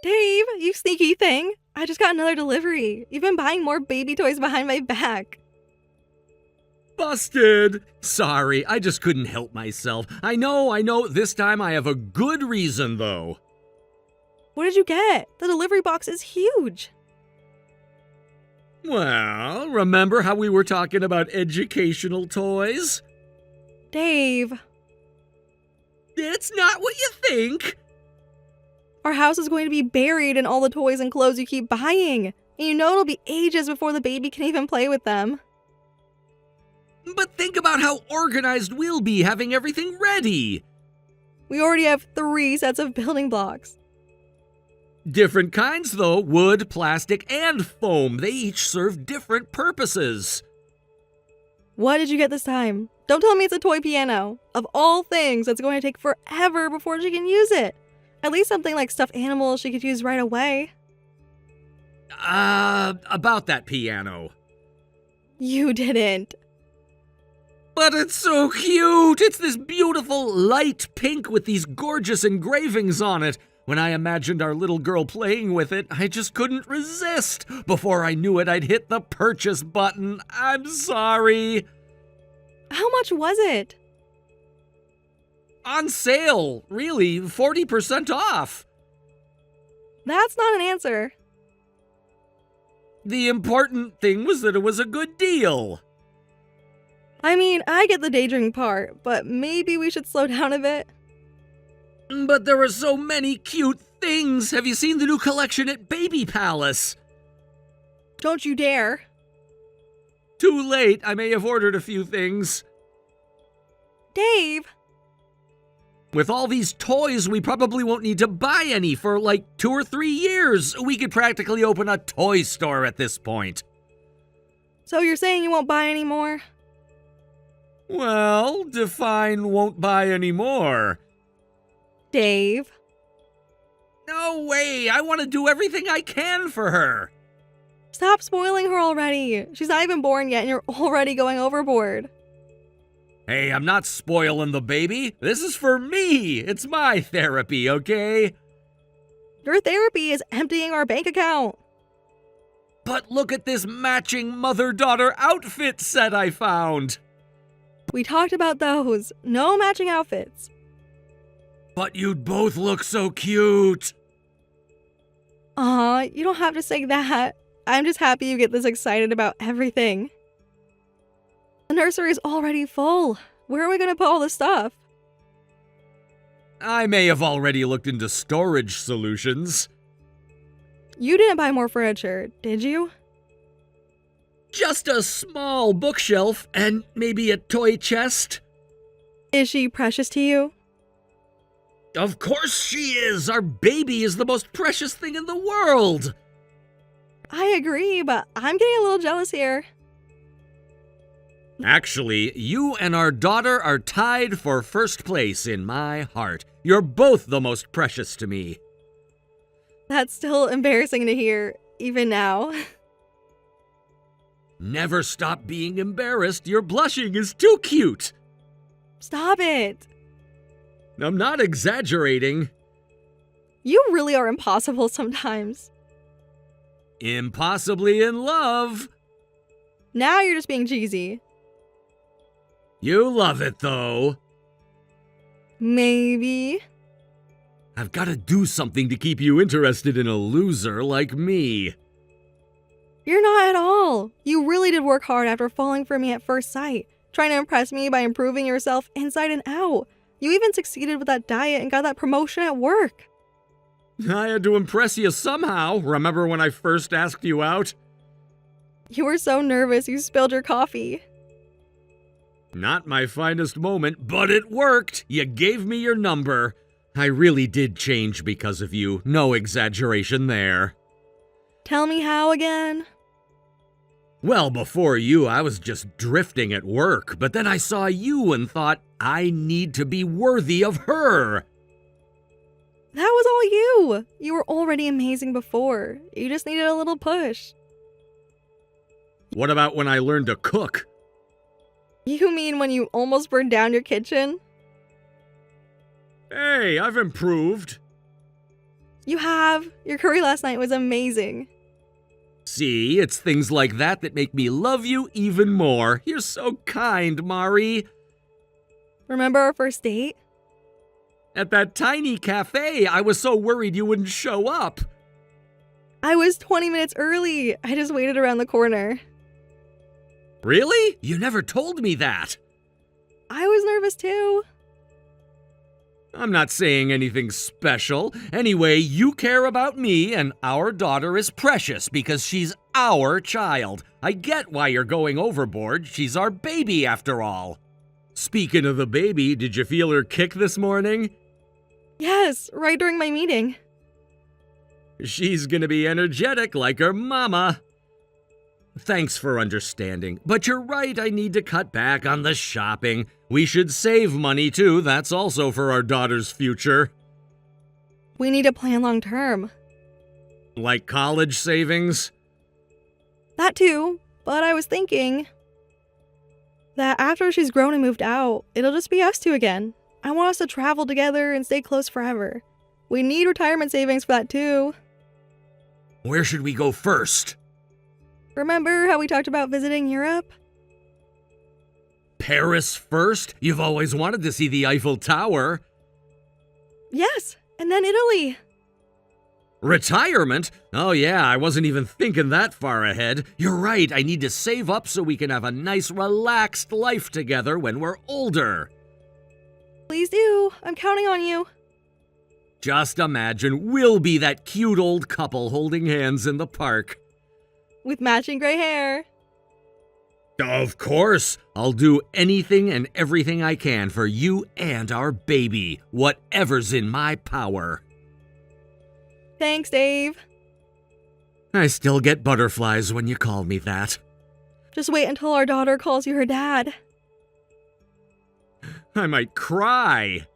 Dave, you sneaky thing. I just got another delivery. You've been buying more baby toys behind my back. Busted! Sorry, I just couldn't help myself. I know, this time I have a good reason, though. What did you get? The delivery box is huge. Well, remember how we were talking about educational toys? Dave, It's not what you think. our house is going to be buried in all the toys and clothes you keep buying. And you know it'll be ages before the baby can even play with them. But think about how organized we'll be having everything ready. We already have 3 sets of building blocks. Different kinds, though. Wood, plastic, and foam. They each serve different purposes. What did you get this time? Don't tell me it's a toy piano. Of all things, it's going to take forever before she can use it. At least something like stuffed animals she could use right away. About that piano. You didn't. But it's so cute! It's this beautiful light pink with these gorgeous engravings on it. When I imagined our little girl playing with it, I just couldn't resist. Before I knew it, I'd hit the purchase button. I'm sorry. How much was it? On sale, really, 40% off. That's not an answer. The important thing was that it was a good deal. I mean, I get the daydreaming part, but maybe we should slow down a bit. But there were so many cute things. Have you seen the new collection at Baby Palace? Don't you dare. Too late. I may have ordered a few things. Dave! With all these toys, we probably won't need to buy any for like 2 or 3 years. We could practically open a toy store at this point. So you're saying you won't buy any more? Well, define won't buy any more. Dave. No way! I want to do everything I can for her! Stop spoiling her already. She's not even born yet and you're already going overboard. Hey, I'm not spoiling the baby. This is for me. It's my therapy, okay? Your therapy is emptying our bank account. But look at this matching mother-daughter outfit set I found. We talked about those. No matching outfits. But you'd both look so cute. You don't have to say that. I'm just happy you get this excited about everything. The nursery's already full. Where are we gonna put all this stuff? I may have already looked into storage solutions. You didn't buy more furniture, did you? Just a small bookshelf and maybe a toy chest. Is she precious to you? Of course she is! Our baby is the most precious thing in the world! I agree, but I'm getting a little jealous here. Actually, you and our daughter are tied for first place in my heart. You're both the most precious to me. That's still embarrassing to hear, even now. Never stop being embarrassed. Your blushing is too cute. Stop it. I'm not exaggerating. You really are impossible sometimes. Impossibly in love. Now you're just being cheesy. You love it, though. Maybe. I've got to do something to keep you interested in a loser like me. You're not at all. You really did work hard after falling for me at first sight, trying to impress me by improving yourself inside and out. You even succeeded with that diet and got that promotion at work. I had to impress you somehow. Remember when I first asked you out? You were so nervous you spilled your coffee. Not my finest moment, but it worked. You gave me your number. I really did change because of you. No exaggeration there. Tell me how again? Well, before you, I was just drifting at work, but then I saw you and thought, I need to be worthy of her. That was all you. You were already amazing before. You just needed a little push. What about when I learned to cook? You mean when you almost burned down your kitchen? Hey, I've improved. You have. Your curry last night was amazing. See, it's things like that that make me love you even more. You're so kind, Mari. Remember our first date? At that tiny cafe, I was so worried you wouldn't show up. I was 20 minutes early. I just waited around the corner. Really? You never told me that. I was nervous too. I'm not saying anything special. Anyway, you care about me, and our daughter is precious because she's our child. I get why you're going overboard. She's our baby, after all. Speaking of the baby, did you feel her kick this morning? Yes, right during my meeting. She's gonna be energetic like her mama. Thanks for understanding, but you're right, I need to cut back on the shopping. We should save money too, that's also for our daughter's future. We need to plan long term. Like college savings? That too, but I was thinking that after she's grown and moved out, it'll just be us two again. I want us to travel together and stay close forever. We need retirement savings for that too. Where should we go first? Remember how we talked about visiting Europe? Paris first? You've always wanted to see the Eiffel Tower. Yes, and then Italy. Retirement? Oh yeah, I wasn't even thinking that far ahead. You're right, I need to save up so we can have a nice, relaxed life together when we're older. Please do. I'm counting on you. Just imagine we'll be that cute old couple holding hands in the park. With matching gray hair. Of course, I'll do anything and everything I can for you and our baby, whatever's in my power. Thanks, Dave. I still get butterflies when you call me that. Just wait until our daughter calls you her dad. I might cry.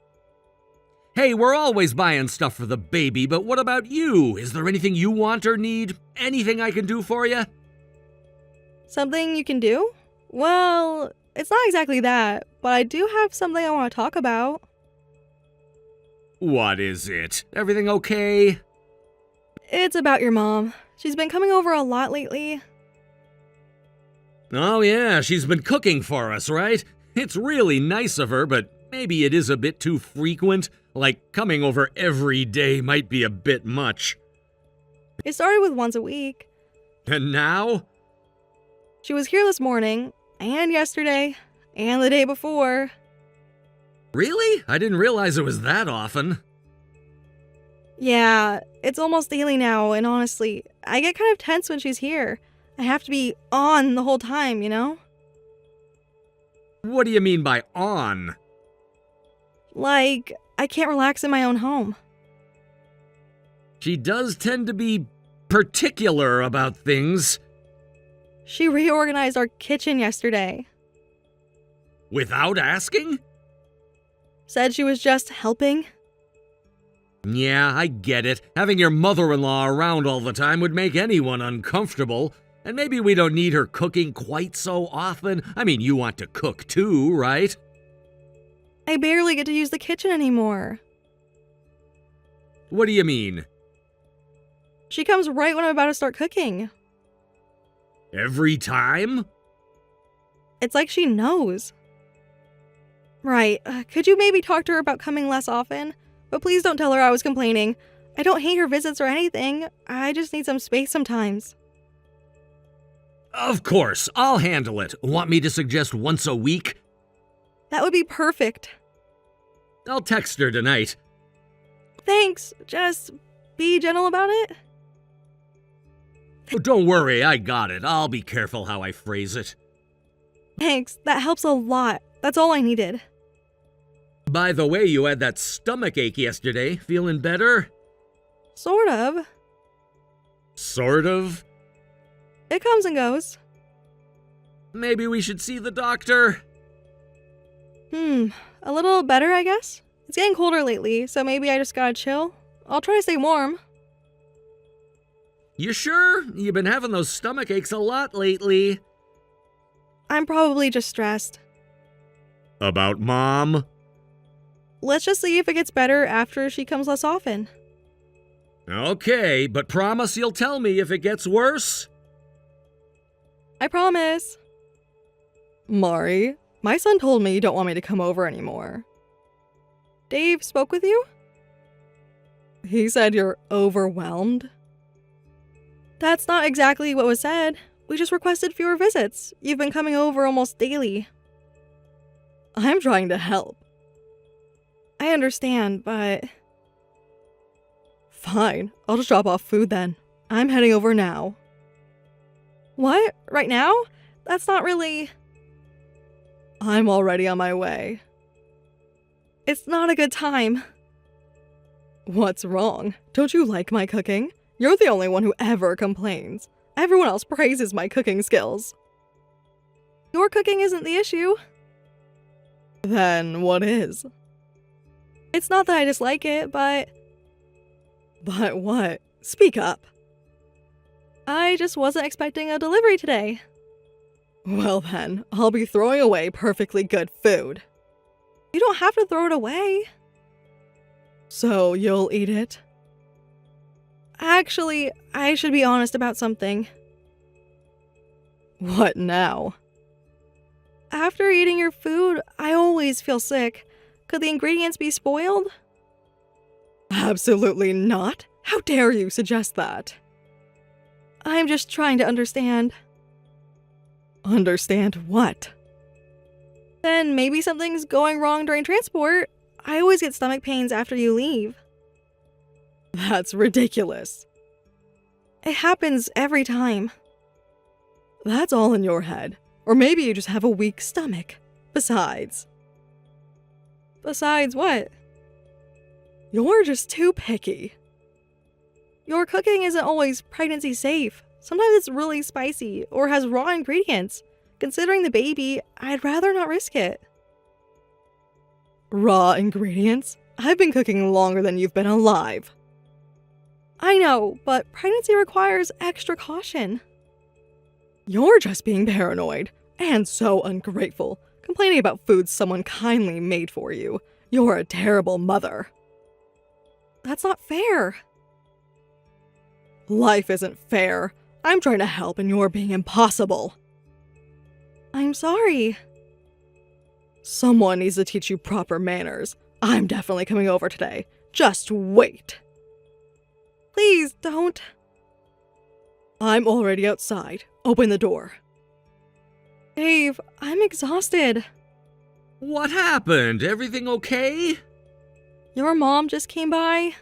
Hey, we're always buying stuff for the baby, but what about you? Is there anything you want or need? Anything I can do for you? Something you can do? Well, it's not exactly that, but I do have something I want to talk about. What is it? Everything okay? It's about your mom. She's been coming over a lot lately. Oh yeah, she's been cooking for us, right? It's really nice of her, but maybe it is a bit too frequent. Like, coming over every day might be a bit much. It started with once a week. And now? She was here this morning, and yesterday, and the day before. Really? I didn't realize it was that often. Yeah, it's almost daily now, and honestly, I get kind of tense when she's here. I have to be on the whole time, you know? What do you mean by on? Like, I can't relax in my own home. She does tend to be particular about things. She reorganized our kitchen yesterday. Without asking? Said she was just helping. Yeah, I get it. Having your mother-in-law around all the time would make anyone uncomfortable. And maybe we don't need her cooking quite so often. I mean, you want to cook too, right? I barely get to use the kitchen anymore. What do you mean? She comes right when I'm about to start cooking. Every time? It's like she knows. Right, could you maybe talk to her about coming less often? But please don't tell her I was complaining. I don't hate her visits or anything. I just need some space sometimes. Of course, I'll handle it. Want me to suggest once a week? That would be perfect. I'll text her tonight. Thanks. Just be gentle about it. Oh, don't worry, I got it. I'll be careful how I phrase it. Thanks. That helps a lot. That's all I needed. By the way, you had that stomach ache yesterday. Feeling better? Sort of. Sort of? It comes and goes. Maybe we should see the doctor? A little better, I guess. It's getting colder lately, so maybe I just gotta chill. I'll try to stay warm. You sure? You've been having those stomach aches a lot lately. I'm probably just stressed. About Mom? Let's just see if it gets better after she comes less often. Okay, but promise you'll tell me if it gets worse? I promise. Mari, my son told me you don't want me to come over anymore. Dave spoke with you? He said you're overwhelmed. That's not exactly what was said. We just requested fewer visits. You've been coming over almost daily. I'm trying to help. I understand, but... Fine, I'll just drop off food then. I'm heading over now. What? Right now? That's not really... I'm already on my way. It's not a good time. What's wrong? Don't you like my cooking? You're the only one who ever complains. Everyone else praises my cooking skills. Your cooking isn't the issue. Then what is? It's not that I dislike it, but... But what? Speak up. I just wasn't expecting a delivery today. Well then, I'll be throwing away perfectly good food. You don't have to throw it away. So you'll eat it? Actually, I should be honest about something. What now? After eating your food, I always feel sick. Could the ingredients be spoiled? Absolutely not. How dare you suggest that? I'm just trying to understand. Understand what? Then maybe something's going wrong during transport. I always get stomach pains after you leave. That's ridiculous. It happens every time. That's all in your head. Or maybe you just have a weak stomach. Besides what? You're just too picky. Your cooking isn't always pregnancy safe. Sometimes it's really spicy or has raw ingredients. Considering the baby, I'd rather not risk it. Raw ingredients? I've been cooking longer than you've been alive. I know, but pregnancy requires extra caution. You're just being paranoid and so ungrateful, complaining about food someone kindly made for you. You're a terrible mother. That's not fair. Life isn't fair. I'm trying to help and you're being impossible. I'm sorry. Someone needs to teach you proper manners. I'm definitely coming over today. Just wait. Please don't. I'm already outside. Open the door. Dave, I'm exhausted. What happened? Everything okay? Your mom just came by.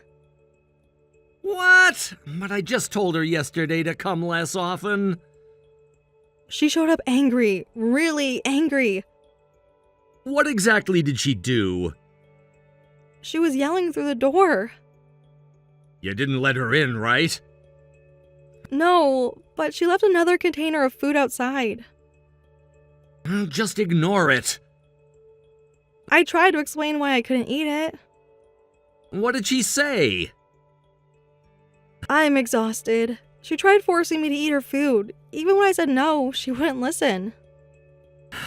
What? But I just told her yesterday to come less often. She showed up angry, really angry. What exactly did she do? She was yelling through the door. You didn't let her in, right? No, but she left another container of food outside. Just ignore it. I tried to explain why I couldn't eat it. What did she say? I'm exhausted. She tried forcing me to eat her food. Even when I said no, she wouldn't listen.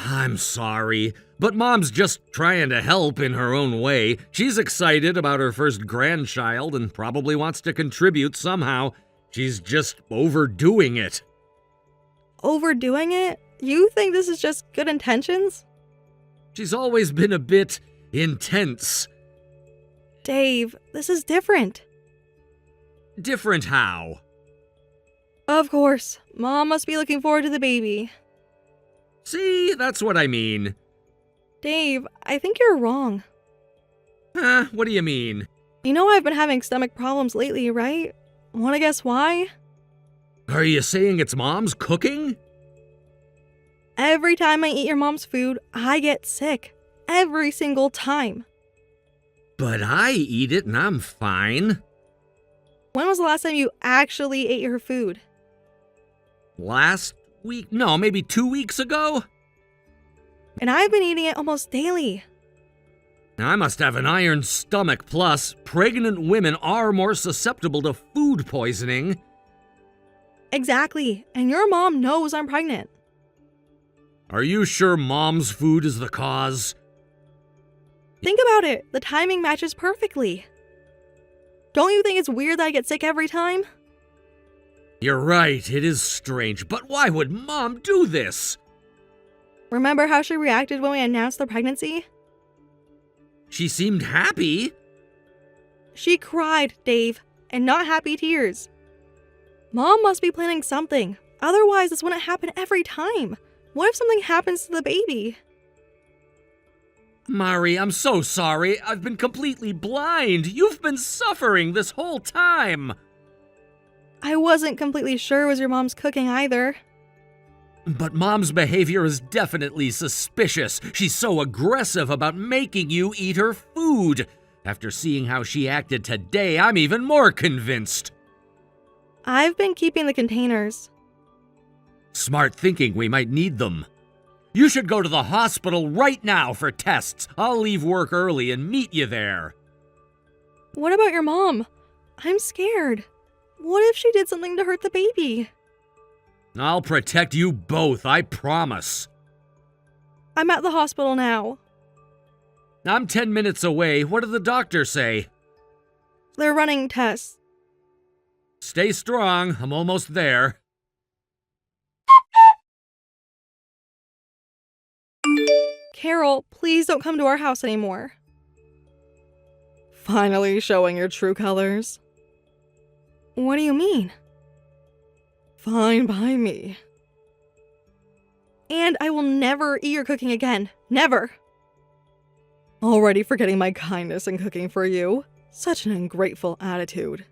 I'm sorry, but Mom's just trying to help in her own way. She's excited about her first grandchild and probably wants to contribute somehow. She's just overdoing it. Overdoing it? You think this is just good intentions? She's always been a bit intense. Dave, this is different. Different how? Of course. Mom must be looking forward to the baby. See, that's what I mean. Dave, I think you're wrong. Huh, what do you mean? You know I've been having stomach problems lately, right? Wanna guess why? Are you saying it's Mom's cooking? Every time I eat your mom's food, I get sick. Every single time. But I eat it and I'm fine. When was the last time you actually ate her food? Last week? No, maybe 2 weeks ago? And I've been eating it almost daily. I must have an iron stomach, plus pregnant women are more susceptible to food poisoning. Exactly, and your mom knows I'm pregnant. Are you sure Mom's food is the cause? Think about it, the timing matches perfectly. Don't you think it's weird that I get sick every time? You're right, it is strange, but why would Mom do this? Remember how she reacted when we announced the pregnancy? She seemed happy. She cried, Dave, and not happy tears. Mom must be planning something. Otherwise, this wouldn't happen every time. What if something happens to the baby? Mari, I'm so sorry. I've been completely blind. You've been suffering this whole time. I wasn't completely sure it was your mom's cooking either. But Mom's behavior is definitely suspicious. She's so aggressive about making you eat her food. After seeing how she acted today, I'm even more convinced. I've been keeping the containers. Smart thinking, we might need them. You should go to the hospital right now for tests. I'll leave work early and meet you there. What about your mom? I'm scared. What if she did something to hurt the baby? I'll protect you both, I promise. I'm at the hospital now. I'm 10 minutes away. What did the doctor say? They're running tests. Stay strong. I'm almost there. Carol, please don't come to our house anymore. Finally showing your true colors. What do you mean? Fine by me. And I will never eat your cooking again. Never. Already forgetting my kindness in cooking for you. Such an ungrateful attitude.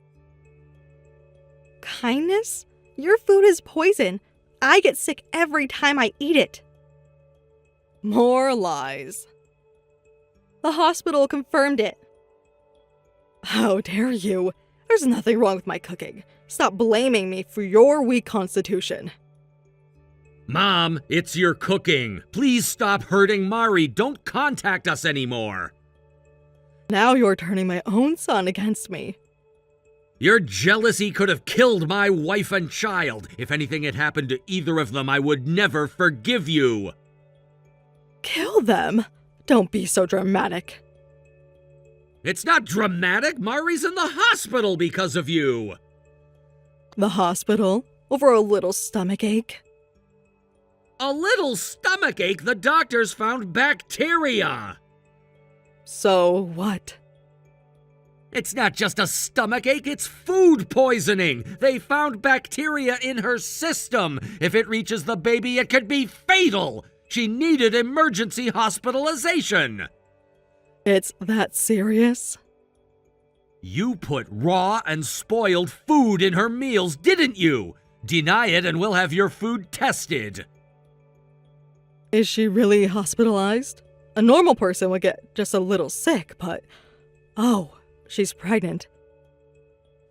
Kindness? Your food is poison. I get sick every time I eat it. More lies. The hospital confirmed it. How dare you? There's nothing wrong with my cooking. Stop blaming me for your weak constitution. Mom, it's your cooking. Please stop hurting Mari. Don't contact us anymore. Now you're turning my own son against me. Your jealousy could have killed my wife and child. If anything had happened to either of them, I would never forgive you. Kill them? Don't be so dramatic. It's not dramatic. Mari's in the hospital because of you. The hospital? Over a little stomachache? A little stomachache? The doctors found bacteria. So what? It's not just a stomachache, it's food poisoning. They found bacteria in her system. If it reaches the baby, it could be fatal. She needed emergency hospitalization. It's that serious? You put raw and spoiled food in her meals, didn't you? Deny it and we'll have your food tested. Is she really hospitalized? A normal person would get just a little sick, but... Oh, she's pregnant.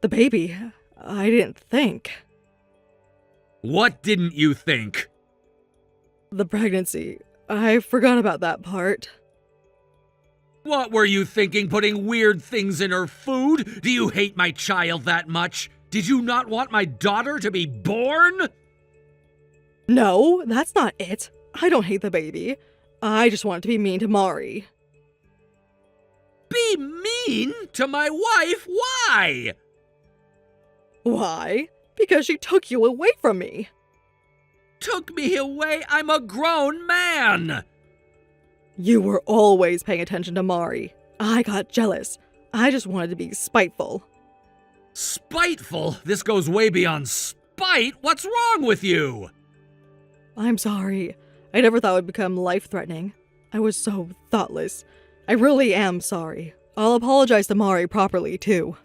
The baby, I didn't think. What didn't you think? The pregnancy, I forgot about that part. What were you thinking, putting weird things in her food? Do you hate my child that much? Did you not want my daughter to be born? No, that's not it. I don't hate the baby. I just want to be mean to Mari. Be mean to my wife? Why? Why? Because she took you away from me. Took me away? I'm a grown man. You were always paying attention to Mari. I got jealous. I just wanted to be spiteful. Spiteful? This goes way beyond spite. What's wrong with you? I'm sorry. I never thought it would become life-threatening. I was so thoughtless. I really am sorry. I'll apologize to Mari properly, too.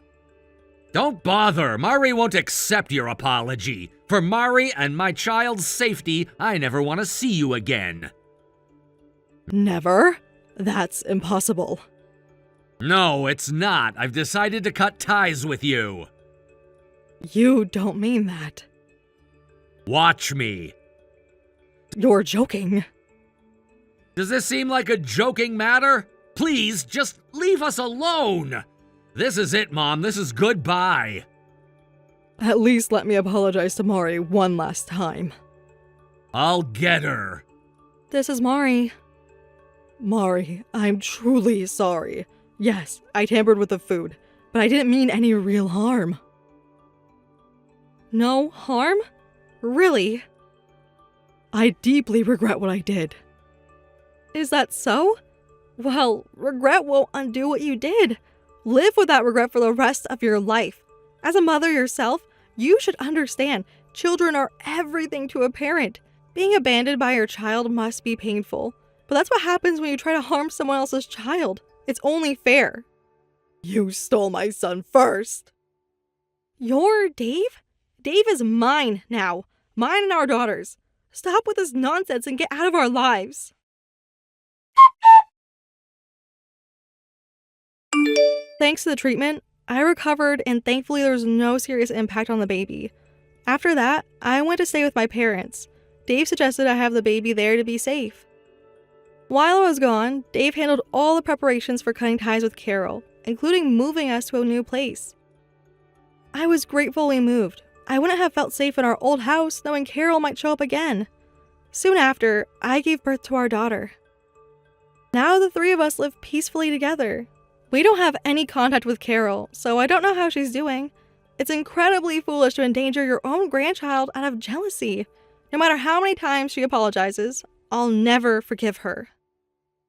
Don't bother. Mari won't accept your apology. For Mari and my child's safety, I never want to see you again. Never? That's impossible. No, it's not. I've decided to cut ties with you. You don't mean that. Watch me. You're joking. Does this seem like a joking matter? Please, just leave us alone. This is it, Mom. This is goodbye. At least let me apologize to Mari one last time. I'll get her. This is Mari. Mari, I'm truly sorry. Yes, I tampered with the food. but I didn't mean any real harm. No harm? Really? I deeply regret what I did. Is that so? Well, regret won't undo what you did. Live with that regret for the rest of your life. As a mother yourself, you should understand children are everything to a parent. Being abandoned by your child must be painful, but that's what happens when you try to harm someone else's child. It's only fair. You stole my son first. Your Dave? Dave is mine now. Mine and our daughters. Stop with this nonsense and get out of our lives. Thanks to the treatment, I recovered and thankfully there was no serious impact on the baby. After that, I went to stay with my parents. Dave suggested I have the baby there to be safe. While I was gone, Dave handled all the preparations for cutting ties with Carol, including moving us to a new place. I was grateful we moved. I wouldn't have felt safe in our old house knowing Carol might show up again. Soon after, I gave birth to our daughter. Now the three of us live peacefully together. We don't have any contact with Carol, so I don't know how she's doing. It's incredibly foolish to endanger your own grandchild out of jealousy. No matter how many times she apologizes, I'll never forgive her.